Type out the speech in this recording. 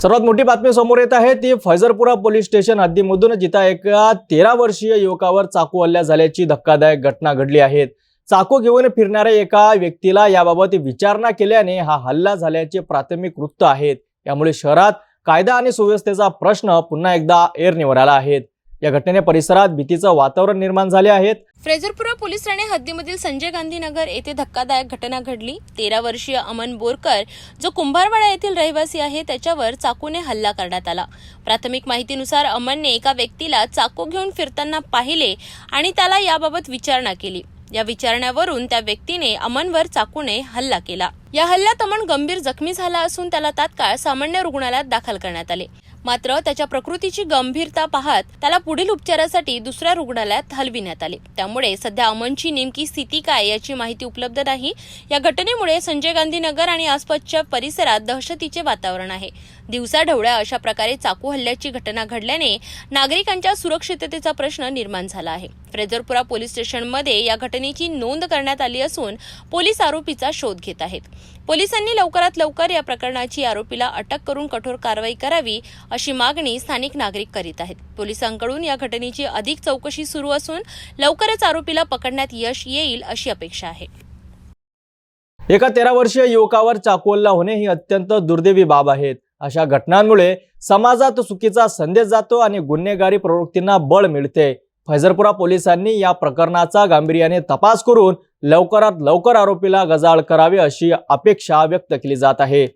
सर्वात मोठी बातमी समोर येत आहे ती फैजरपुरा पोलीस स्टेशन हद्दीमधून जिथे एका 13 वर्षीय युवकावर चाकू हल्ला झाल्याची धक्कादायक घटना घडली आहे। चाकू घेऊन फिरणाऱ्या एका व्यक्तीला याबाबत विचारणा केल्याने हा हल्ला झाल्याचे प्राथमिक वृत्त आहेत। यामुळे शहरात कायदा आणि सुव्यवस्थेचा प्रश्न पुन्हा एकदा ऐरणीवर आला आहे। या घटनेने परिसरात भीतीचे वातावरण निर्माण झाले आहे। फैजरपुरा पोलीस ठाणे हद्दीमधील संजय गांधी नगर येथे धक्कादायक घटना घडली। 13 वर्षीय अमन बोरकर जो कुंभारवाडा येथील रहिवासी आहे त्याच्यावर चाकूने हल्ला करण्यात आला। प्राथमिक माहितीनुसार अमनने एका व्यक्तीला चाकू घेऊन फिरताना पाहिले आणि त्याला याबाबत विचारणा केली। या विचारण्यावरून त्या व्यक्तीने अमनवर चाकूने हल्ला केला। या हल्ल्यात अमन गंभीर जखमी झाला असून त्याला तात्काळ सामान्य रुग्णालयात दाखल करण्यात आले। मात्र त्याच्या प्रकृतीची गंभीरता पाहत त्याला पुढील उपचारासाठी दुसऱ्या रुग्णालयात हलविण्यात आले। त्यामुळे सध्या अमनची नेमकी स्थिती काय याची माहिती उपलब्ध नाही। या घटनेमुळे संजय गांधी नगर आणि आसपासच्या परिसरात दहशतीचे वातावरण आहे। दिवसाढवळ्या अशा प्रकारे चाकू हल्ल्याची घटना घडल्याने नागरिकांच्या सुरक्षिततेचा प्रश्न निर्माण झाला आहे। फैजरपुरा पोलीस स्टेशनमध्ये या घटनेची नोंद करण्यात आली असून पोलीस आरोपीचा शोध घेत आहेत। पोलिसांनी लवकरात लवकर या प्रकरणाची आरोपीला अटक करून कठोर कारवाई करावी अशी मागणी स्थानिक नागरिक करीत आहेत। पोलिसांकडून या घटनेची अधिक चौकशी सुरू असून लवकरच आरोपीला पकडण्यात यश येईल अशी अपेक्षा आहे। एका 13 वर्षीय युवकावर चाकू हल्ला होणे ही अत्यंत दुर्दैवी बाब आहे। अशा घटनांमुळे समाजात चुकीचा संदेश जातो आणि गुन्हेगारी प्रवृत्तींना बळ मिळते। फैजरपुरा पोलिसांनी या प्रकरणाचा गांभीर्याने तपास करून लवकरात लवकर आरोपीला गजाआड करावे अशी अपेक्षा व्यक्त केली जात आहे।